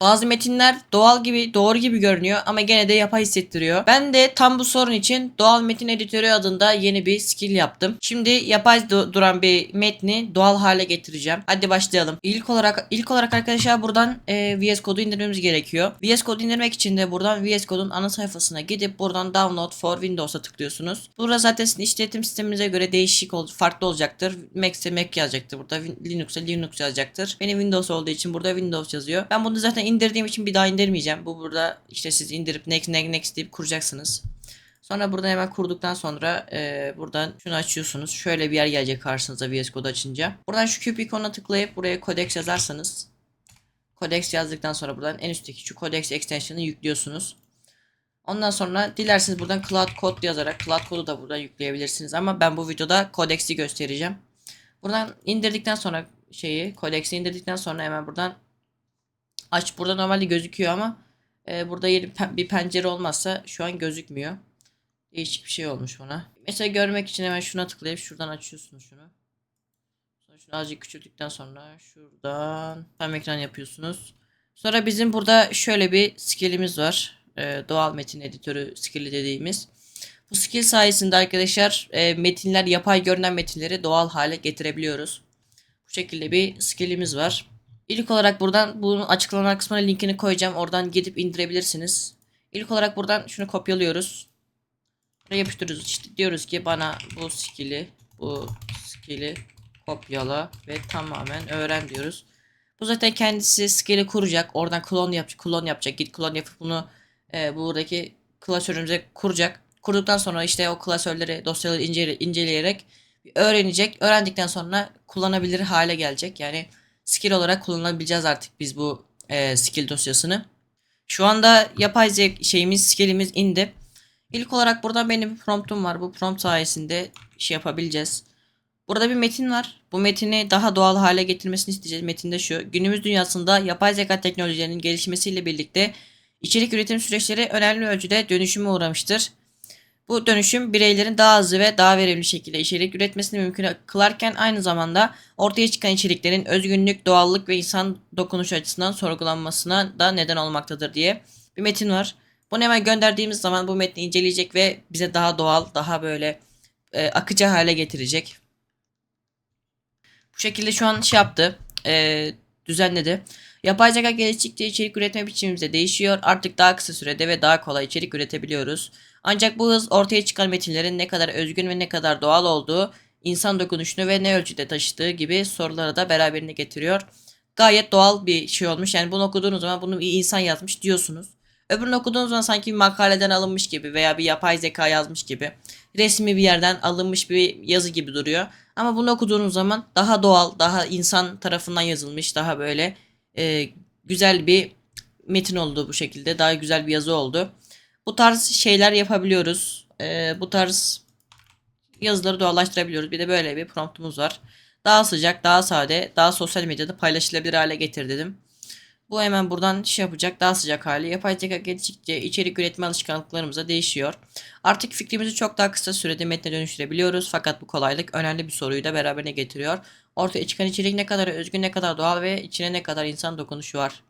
Bazı metinler doğal gibi, doğru gibi görünüyor ama gene de yapay hissettiriyor. Ben de tam bu sorun için doğal metin editörü adında yeni bir skill yaptım. Şimdi yapay duran bir metni doğal hale getireceğim. Hadi başlayalım. İlk olarak arkadaşlar buradan VS Code'u indirmemiz gerekiyor. VS Code indirmek için de buradan VS Code'un ana sayfasına gidip buradan Download for Windows'a tıklıyorsunuz. Burada zaten sizin işletim sisteminize göre farklı olacaktır. Mac'se Mac yazacaktır. Burada Linux'e Linux yazacaktır. Benim Windows olduğu için burada Windows yazıyor. Ben bunu zaten indirdiğim için bir daha indirmeyeceğim. Bu burada işte siz indirip next deyip kuracaksınız. Sonra buradan hemen kurduktan sonra buradan şunu açıyorsunuz. Şöyle bir yer gelecek karşınıza VS Code açınca. Buradan şu küp ikonuna tıklayıp buraya codex yazarsanız. Codex yazdıktan sonra buradan en üstteki şu codex extension'ı yüklüyorsunuz. Ondan sonra dilerseniz buradan Cloud Code yazarak Cloud Code'u da buradan yükleyebilirsiniz. Ama ben bu videoda codex'i göstereceğim. Buradan indirdikten sonra codex'i indirdikten sonra hemen buradan aç. Burada normalde gözüküyor ama burada yeni bir pencere olmazsa şu an gözükmüyor. Değişik bir şey olmuş buna. Mesela görmek için hemen şuna tıklayıp şuradan açıyorsunuz şunu. Sonra şunu azıcık küçülttükten sonra şuradan tam ekran yapıyorsunuz. Sonra bizim burada şöyle bir skill'imiz var. Doğal metin editörü skill'i dediğimiz. Bu skill sayesinde arkadaşlar metinler, yapay görünen metinleri doğal hale getirebiliyoruz. Bu şekilde bir skill'imiz var. İlk olarak buradan bunun açıklama kısmına linkini koyacağım. Oradan gidip indirebilirsiniz. İlk olarak buradan şunu kopyalıyoruz. Buraya yapıştırıyoruz. İşte diyoruz ki bana bu skill'i kopyala ve tamamen öğren diyoruz. Bu zaten kendisi skill'i kuracak. Oradan klon yapacak. Git klon yapıp bunu buradaki klasörümüze kuracak. Kurduktan sonra işte o klasörleri, dosyaları inceleyerek öğrenecek. Öğrendikten sonra kullanabilir hale gelecek. Yani skill olarak kullanabileceğiz artık biz bu skill dosyasını. Şu anda yapay skillimiz indi. İlk olarak burada benim bir promptum var. Bu prompt sayesinde şey yapabileceğiz. Burada bir metin var. Bu metini daha doğal hale getirmesini isteyeceğiz. Metinde şu. Günümüz dünyasında yapay zeka teknolojilerinin gelişmesiyle birlikte içerik üretim süreçleri önemli ölçüde dönüşüme uğramıştır. Bu dönüşüm bireylerin daha hızlı ve daha verimli şekilde içerik üretmesini mümkün kılarken aynı zamanda ortaya çıkan içeriklerin özgünlük, doğallık ve insan dokunuşu açısından sorgulanmasına da neden olmaktadır diye bir metin var. Bunu hemen gönderdiğimiz zaman bu metni inceleyecek ve bize daha doğal, daha böyle akıcı hale getirecek. Bu şekilde şu an şey yaptı. Düzenledi. Yapay zeka geliştikçe içerik üretme biçimimiz de değişiyor. Artık daha kısa sürede ve daha kolay içerik üretebiliyoruz. Ancak bu hız ortaya çıkan metinlerin ne kadar özgün ve ne kadar doğal olduğu, insan dokunuşunu ve ne ölçüde taşıdığı gibi soruları da beraberinde getiriyor. Gayet doğal bir şey olmuş. Yani bunu okuduğunuz zaman bunu bir insan yazmış diyorsunuz. Öbürünü okuduğunuz zaman sanki bir makaleden alınmış gibi veya bir yapay zeka yazmış gibi, resmi bir yerden alınmış bir yazı gibi duruyor. Ama bunu okuduğunuz zaman daha doğal, daha insan tarafından yazılmış, daha böyle güzel bir metin oldu bu şekilde. Daha güzel bir yazı oldu. Bu tarz şeyler yapabiliyoruz. Bu tarz yazıları doğallaştırabiliyoruz. Bir de böyle bir promptumuz var. Daha sıcak, daha sade, daha sosyal medyada paylaşılabilir hale getir dedim. Bu hemen buradan şey yapacak, daha sıcak hali. Yapay zeka geliştikçe içerik üretme alışkanlıklarımız da değişiyor. Artık fikrimizi çok daha kısa sürede metne dönüştürebiliyoruz. Fakat bu kolaylık önemli bir soruyu da beraberine getiriyor. Ortaya çıkan içerik ne kadar özgün, ne kadar doğal ve içine ne kadar insan dokunuşu var.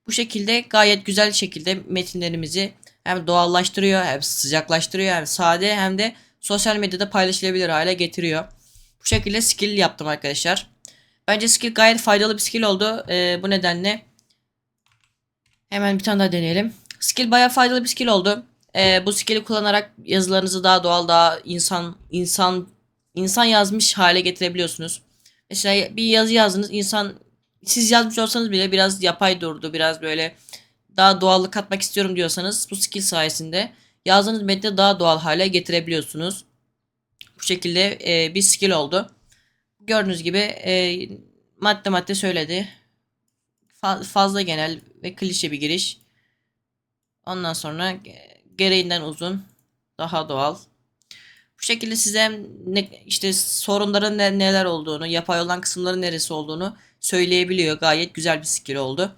Bu şekilde gayet güzel şekilde metinlerimizi hem doğallaştırıyor, hem sıcaklaştırıyor, hem sade hem de sosyal medyada paylaşılabilir hale getiriyor. Bu şekilde skill yaptım arkadaşlar. Bence skill gayet faydalı bir skill oldu. Bu nedenle hemen bir tane daha deneyelim. Skill bayağı faydalı bir skill oldu. Bu skill'i kullanarak yazılarınızı daha doğal, daha insan yazmış hale getirebiliyorsunuz. Mesela bir yazı yazdınız, siz yazmış olsanız bile biraz yapay durdu, biraz böyle daha doğallık katmak istiyorum diyorsanız bu skill sayesinde yazdığınız metni daha doğal hale getirebiliyorsunuz. Bu şekilde bir skill oldu. Gördüğünüz gibi madde söyledi. Fazla genel ve klişe bir giriş. Ondan sonra gereğinden uzun, daha doğal. Bu şekilde size işte sorunların neler olduğunu, yapay olan kısımların neresi olduğunu söyleyebiliyor. Gayet güzel bir skill oldu.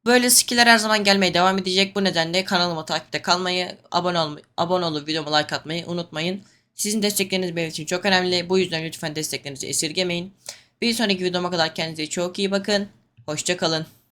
Böyle skiller her zaman gelmeye devam edecek. Bu nedenle kanalıma takipte kalmayı, abone olup videoma like atmayı unutmayın. Sizin destekleriniz benim için çok önemli. Bu yüzden lütfen desteklerinizi esirgemeyin. Bir sonraki videoma kadar kendinize çok iyi bakın. Hoşça kalın.